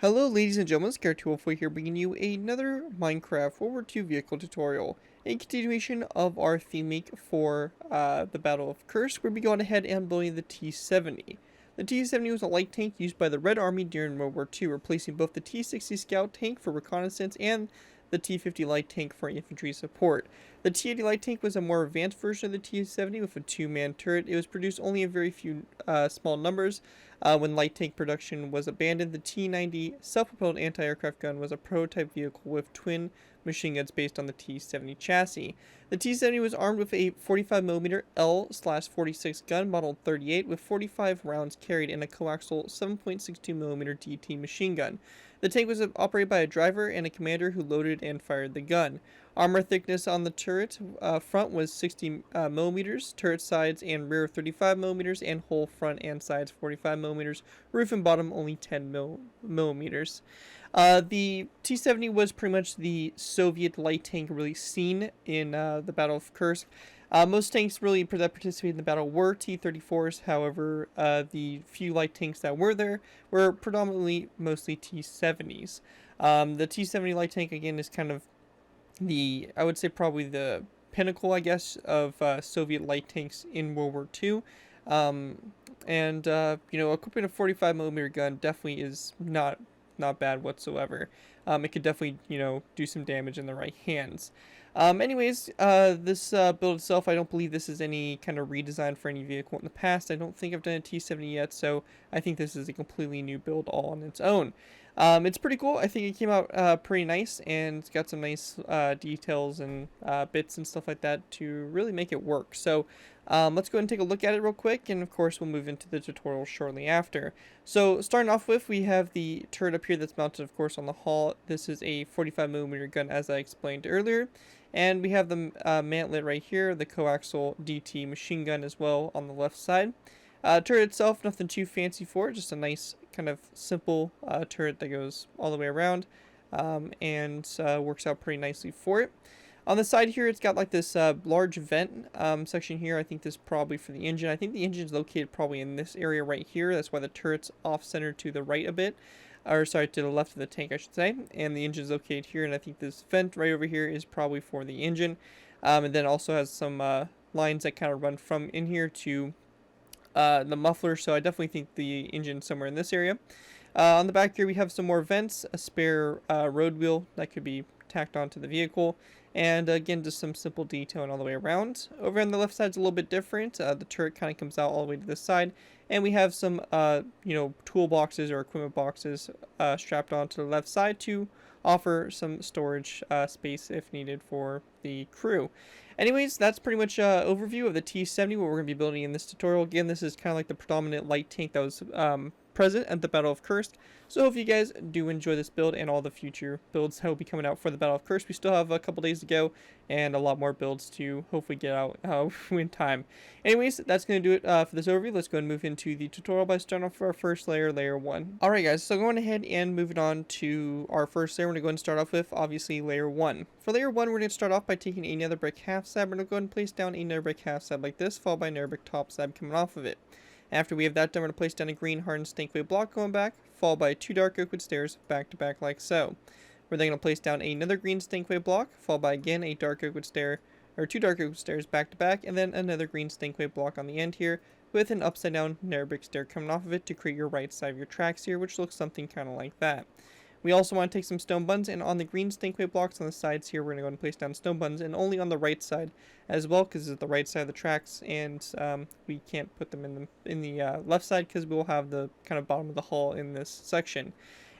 Hello ladies and gentlemen, Scar204 here bringing you another Minecraft World War II vehicle tutorial. A continuation of our theming for the Battle of Kursk, where we go on ahead and building the T-70. The T-70 was a light tank used by the Red Army during World War II, replacing both the T-60 Scout tank for reconnaissance and the T-50 light tank for infantry support. The T-80 light tank was a more advanced version of the T-70 with a two-man turret. It was produced only in very few small numbers. When light tank production was abandoned, the T-90 self-propelled anti-aircraft gun was a prototype vehicle with twin machine guns based on the T-70 chassis. The T-70 was armed with a 45mm L/46 gun modeled 38 with 45 rounds carried in a coaxial 7.62mm DT machine gun. The tank was operated by a driver and a commander who loaded and fired the gun. Armor thickness on the turret front was 60mm, turret sides and rear 35mm, and whole front and sides 45mm, roof and bottom only 10mm. The T-70 was pretty much the Soviet light tank really seen in the Battle of Kursk. Most tanks really that participated in the battle were T-34s, however, the few light tanks that were there were predominantly mostly T-70s. The T-70 light tank, again, is kind of I would say probably the pinnacle, I guess, of Soviet light tanks in World War II. Equipping a 45mm gun definitely is not bad whatsoever. It could definitely, do some damage in the right hands. This build itself, I don't believe this is any kind of redesign for any vehicle in the past. I don't think I've done a T-70 yet, so I think this is a completely new build all on its own. It's pretty cool. I think it came out pretty nice, and it's got some nice details and bits and stuff like that to really make it work. So let's go ahead and take a look at it real quick, and of course we'll move into the tutorial shortly after. So starting off with, we have the turret up here that's mounted, of course, on the hull. This is a 45mm gun, as I explained earlier. And we have the mantlet right here, the coaxial DT machine gun as well on the left side. Turret itself, nothing too fancy for it, just a nice kind of simple turret that goes all the way around and works out pretty nicely for it. On the side here, it's got like this large vent section here. I think this is probably for the engine. I think the engine is located probably in this area right here. That's why the turret's off-center to the right a bit. Or sorry, to the left of the tank, I should say. And the engine is located here, and I think this vent right over here is probably for the engine. And then also has some lines that kind of run from in here to the muffler, so I definitely think the engine's somewhere in this area. On the back here, we have some more vents, a spare road wheel that could be tacked onto the vehicle, and again, just some simple detailing all the way around. Over on the left side is a little bit different. The turret kind of comes out all the way to this side, and we have some, toolboxes or equipment boxes strapped onto the left side to offer some storage space if needed for the crew. Anyways, that's pretty much an overview of the T-70, what we're going to be building in this tutorial. Again, this is kind of like the predominant light tank that was present at the Battle of Kursk. So hope you guys do enjoy this build and all the future builds that will be coming out for the Battle of Kursk. We still have a couple days to go and a lot more builds to hopefully get out in time. Anyways, that's going to do it for this overview. Let's go and move into the tutorial by starting off with our first layer, layer 1. Alright guys, so going ahead and moving on to our first layer, we're going to go ahead and start off with, obviously, layer 1. For layer 1, we're going to start off by taking another brick half slab. We're going to go ahead and place down another brick half slab like this, followed by another brick top slab coming off of it. After we have that done, we're going to place down a green hardened stankway block going back, followed by 2 dark oak wood stairs back to back like so. We're then going to place down another green stankway block, followed by again a dark oak wood stair, or 2 dark oak wood stairs back to back, and then another green stankway block on the end here, with an upside down nether brick stair coming off of it to create your right side of your tracks here, which looks something kind of like that. We also want to take some stone buns, and on the green stankway blocks on the sides here, we're going to go and place down stone buns, and only on the right side as well, because it's the right side of the tracks, and we can't put them in the left side because we will have the kind of bottom of the hull in this section.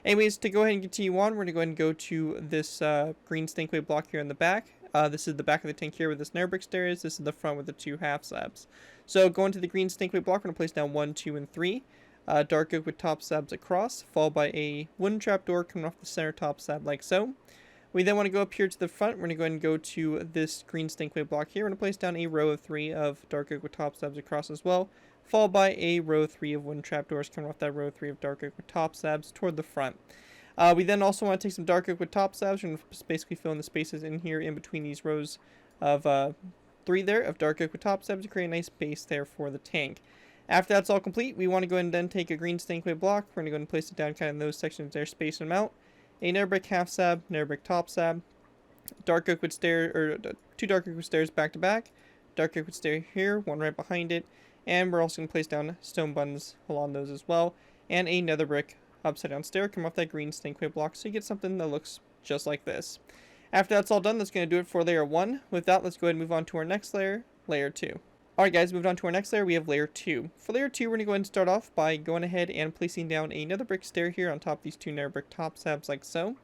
Anyways, to go ahead and continue on, we're going to go ahead and go to this green stankway block here in the back. This is the back of the tank here where this nether brick stair is. This is the front with the 2 half slabs. So going to the green stankway block, we're going to place down 1, 2, and 3. Dark oak with top slabs across, followed by a wooden trapdoor coming off the center top slab like so. We then want to go up here to the front. We're going to go ahead and go to this green stankway block here. We're going to place down a row of 3 of dark oak with top slabs across as well, followed by a row of 3 of wooden trapdoors coming off that row of 3 of dark oak with top slabs toward the front. We then also want to take some dark oak with top slabs. We're going to basically fill in the spaces in here in between these rows of 3 there of dark oak with top slabs to create a nice base there for the tank. After that's all complete, we want to go ahead and then take a green stankway block. We're going to go ahead and place it down kind of in those sections there, space them out. A nether brick half slab, nether brick top slab, dark oak wood stair, or 2 dark oak wood stairs back to back, dark oak wood stair here, one right behind it, and we're also going to place down stone buttons along those as well, and a nether brick upside down stair come off that green stankway block, so you get something that looks just like this. After that's all done, that's going to do it for layer 1. With that, let's go ahead and move on to our next layer, layer 2. Alright guys, moved on to our next layer, we have layer 2. For layer 2, we're going to go ahead and start off by going ahead and placing down another brick stair here on top of these 2 nether brick top slabs like so.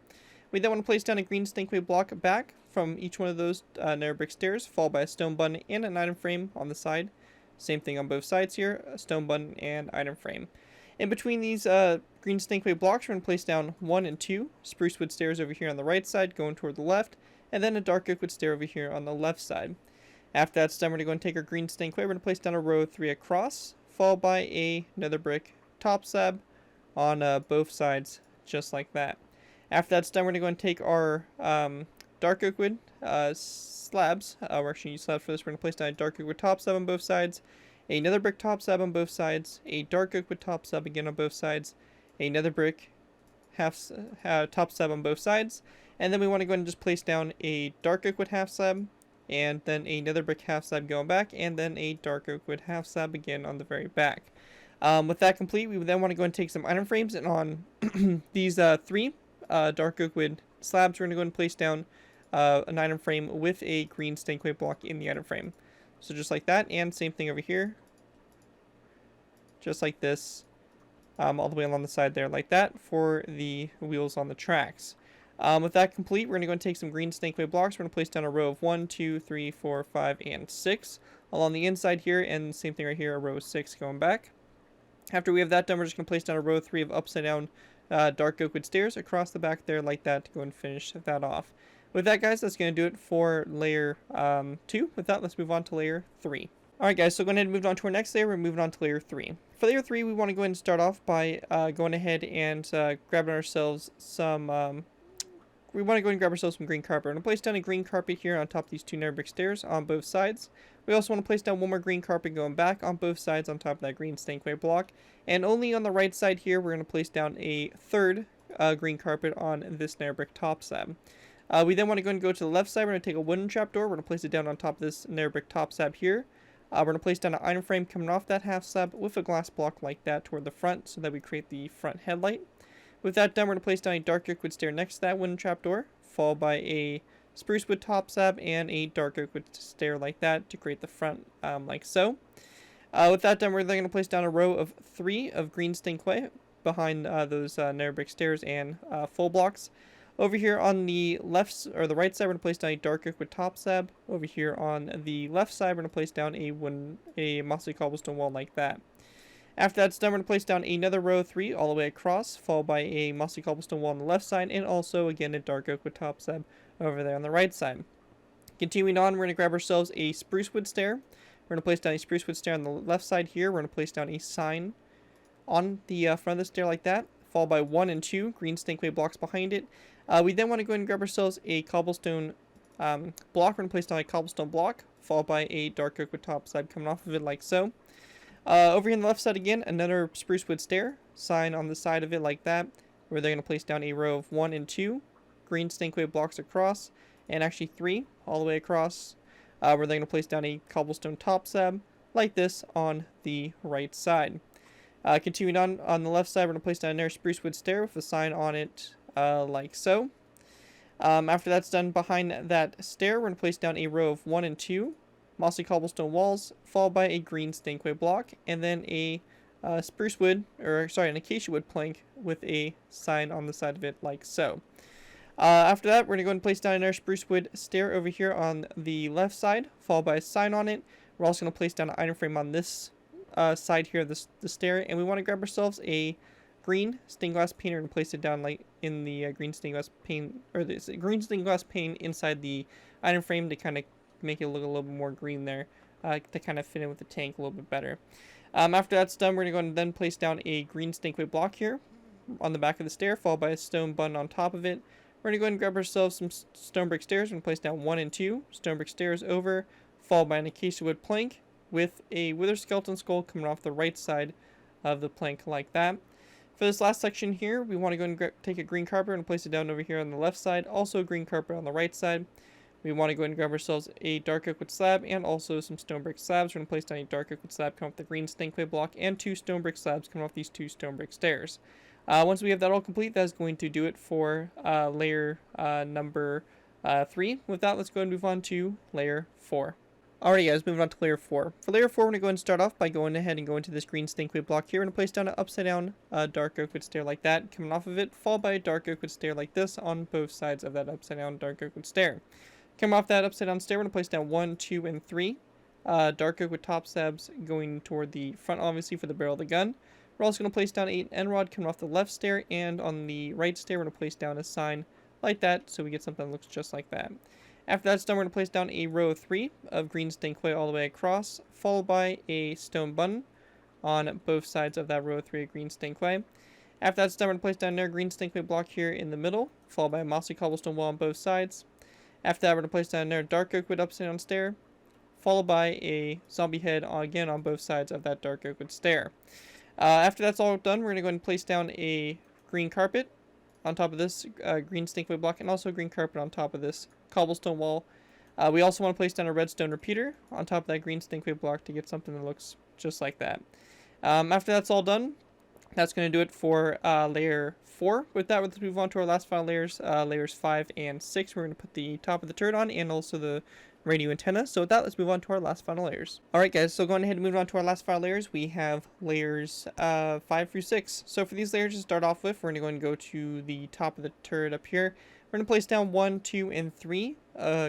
We then want to place down a green stankway block back from each one of those nether brick stairs, followed by a stone button and an item frame on the side. Same thing on both sides here, a stone button and item frame. In between these green stankway blocks, we're going to place down 1 and 2 spruce wood stairs over here on the right side, going toward the left, and then a dark oak wood stair over here on the left side. After that's done, we're going to go and take our green stankway. We're going to place down a row of 3 across, followed by a nether brick top slab on both sides, just like that. After that's done, we're going to go and take our dark oak wood slabs. We're actually going to use slabs for this. We're going to place down a dark oak wood top slab on both sides, a nether brick top slab on both sides, a dark oak wood top slab again on both sides, a nether brick top slab on both sides, and then we want to go ahead and just place down a dark oak wood half slab, and then a nether brick half slab going back, and then a dark oak wood half slab again on the very back. With that complete, we would then want to go and take some item frames, and on these 3 dark oak wood slabs, we're going to go and place down an item frame with a green stankway block in the item frame. So just like that, and same thing over here. Just like this, all the way along the side there like that for the wheels on the tracks. With that complete, we're going to go and take some green stankway blocks. We're going to place down a row of 1, 2, 3, 4, 5, and 6 along the inside here, and same thing right here, a row of 6 going back. After we have that done, we're just going to place down a row of 3 of upside down dark oak wood stairs across the back there like that to go and finish that off. With that, guys, that's going to do it for layer 2. With that, let's move on to layer 3. Alright guys, so going ahead and move on to our next layer, we're moving on to layer 3. For layer 3, we want to go ahead and start off by going ahead and grabbing ourselves some we want to go and grab ourselves some green carpet. We're going to place down a green carpet here on top of these 2 nether brick stairs on both sides. We also want to place down one more green carpet going back on both sides on top of that green stankway block. And only on the right side here, we're going to place down a 3rd green carpet on this nether brick top slab. We then want to go and go to the left side. We're going to take a wooden trapdoor. We're going to place it down on top of this nether brick top slab here. We're going to place down an item frame coming off that half slab with a glass block like that toward the front so that we create the front headlight. With that done, we're going to place down a dark oak wood stair next to that wooden trapdoor, followed by a spruce wood top slab and a dark oak wood stair like that to create the front like so. With that done, we're then going to place down a row of 3 of green stankway behind those nether brick stairs and full blocks. Over here on the left or the right side, we're going to place down a dark oak wood top slab. Over here on the left side, we're going to place down a mossy cobblestone wall like that. After that's done, we're going to place down another row of 3 all the way across, followed by a mossy cobblestone wall on the left side, and also, again, a dark oak wood top slab over there on the right side. Continuing on, we're going to grab ourselves a spruce wood stair. We're going to place down a spruce wood stair on the left side here. We're going to place down a sign on the front of the stair like that, followed by 1 and 2 green stankway blocks behind it. We then want to go and grab ourselves a cobblestone block. We're going to place down a cobblestone block, followed by a dark oak wood top slab coming off of it like so. Over here on the left side again, another spruce wood stair, sign on the side of it like that, where they're going to place down a row of 1 and 2 green stankway blocks across, and actually 3 all the way across, where they're going to place down a cobblestone top slab like this on the right side. Continuing on the left side, we're going to place down another spruce wood stair with a sign on it like so. After that's done, behind that stair, we're going to place down a row of 1 and 2 mossy cobblestone walls, followed by a green stankway block, and then a an acacia wood plank with a sign on the side of it like so. After that, we're going to go and place down another spruce wood stair over here on the left side, followed by a sign on it. We're also going to place down an item frame on this side here of the stair, and we want to grab ourselves a green stained glass pane and place it down like in the green stained glass pane, or this green stained glass pane inside the item frame to kind of make it look a little bit more green there, to kind of fit in with the tank a little bit better. After that's done, we're going to go and then place down a green stankway block here on the back of the stair, followed by a stone button on top of it. We're going to go ahead and grab ourselves some stone brick stairs. We're going to place down 1 and 2 stone brick stairs over, followed by an acacia wood plank with a wither skeleton skull coming off the right side of the plank like that. For this last section here, we want to go and take a green carpet and place it down over here on the left side. Also a green carpet on the right side. We want to go and grab ourselves a dark oak wood slab and also some stone brick slabs. We're going to place down a dark oak wood slab coming off the green stained block and 2 stone brick slabs coming off these 2 stone brick stairs. Once we have that all complete, that's going to do it for layer number 3. With that, let's go and move on to layer 4. Alright guys, moving on to layer 4. For layer 4, we're going to go and start off by going ahead and going to this green stained block here. We're going to place down an upside down dark oak wood stair like that, coming off of it, followed by a dark oak wood stair like this on both sides of that upside down dark oak wood stair. Coming off that upside down stair, we're going to place down 1, 2, and 3 dark oak wood top slabs going toward the front, obviously, for the barrel of the gun. We're also going to place down 8 end rod coming off the left stair, and on the right stair, we're going to place down a sign like that, so we get something that looks just like that. After that's done, we're going to place down a row of 3 of green stained clay all the way across, followed by a stone button on both sides of that row of 3 of green stained clay. After that's done, we're going to place down another green stained clay block here in the middle, followed by a mossy cobblestone wall on both sides. After that, we're going to place down another dark oak wood upside down stair, followed by a zombie head again on both sides of that dark oak wood stair. After that's all done, we're going to go ahead and place down a green carpet on top of this green stained clay block, and also a green carpet on top of this cobblestone wall. We also want to place down a redstone repeater on top of that green stained clay block to get something that looks just like that. After that's all done, that's going to do it for layer 4. With that, let's move on to our last final layers, layers 5 and 6. We're going to put the top of the turret on and also the radio antenna. So with that, let's move on to our last final layers. Alright guys, so going ahead and moving on to our last final layers, we have layers 5 through 6. So for these layers to start off with, we're going to go and go to the top of the turret up here. We're going to place down 1, 2, and 3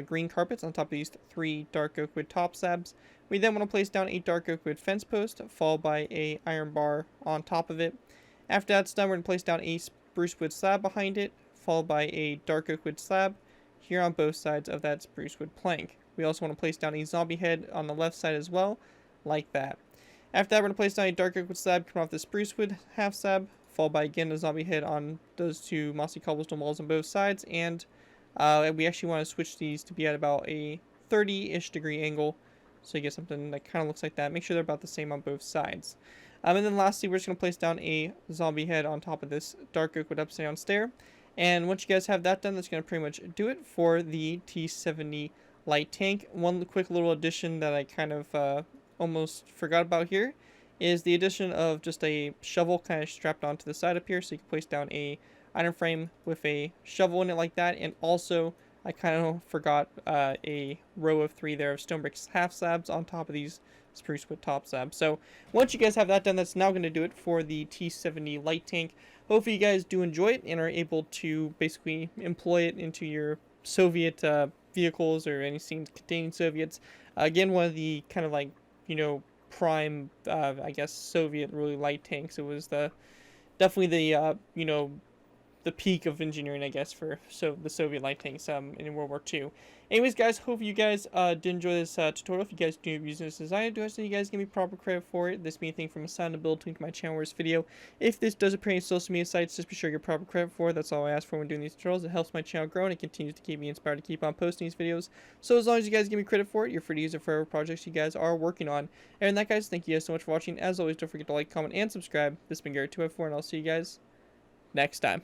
green carpets on top of these 3 dark oak wood top slabs. We then want to place down a dark oak wood fence post, followed by a iron bar on top of it. After that's done, we're going to place down a spruce wood slab behind it, followed by a dark oak wood slab here on both sides of that spruce wood plank. We also want to place down a zombie head on the left side as well, like that. After that, we're going to place down a dark oak wood slab coming off the spruce wood half slab, followed by again a zombie head on those 2 mossy cobblestone walls on both sides, and we actually want to switch these to be at about a 30-ish degree angle, so you get something that kind of looks like that. Make sure they're about the same on both sides. And then lastly, we're just going to place down a zombie head on top of this dark oak wood upside down stair. And once you guys have that done, that's going to pretty much do it for the T-70 light tank. One quick little addition that I kind of almost forgot about here is the addition of just a shovel kind of strapped onto the side up here, so you can place down a iron frame with a shovel in it like that. And also, I kind of forgot a row of 3 there of stone brick half slabs on top of these spruce wood top slabs. So once you guys have that done, that's now going to do it for the T-70 light tank. Hopefully you guys do enjoy it and are able to basically employ it into your Soviet vehicles or any scenes containing Soviets. Again, one of the kind of like, you know, prime, I guess, Soviet really light tanks. It was definitely the, you know, the peak of engineering, I guess, for the Soviet light tanks in World War II. Anyways, guys, hope you guys did enjoy this tutorial. If you guys do use this design, do I say you guys give me proper credit for it. This being a thing from a sound to build link to my channel or this video. If this does appear in social media sites, just be sure to get proper credit for it. That's all I ask for when doing these tutorials. It helps my channel grow and it continues to keep me inspired to keep on posting these videos. So as long as you guys give me credit for it, you're free to use it for whatever projects you guys are working on. And that, guys, thank you guys so much for watching. As always, don't forget to like, comment, and subscribe. This has been Garrett254, and I'll see you guys next time.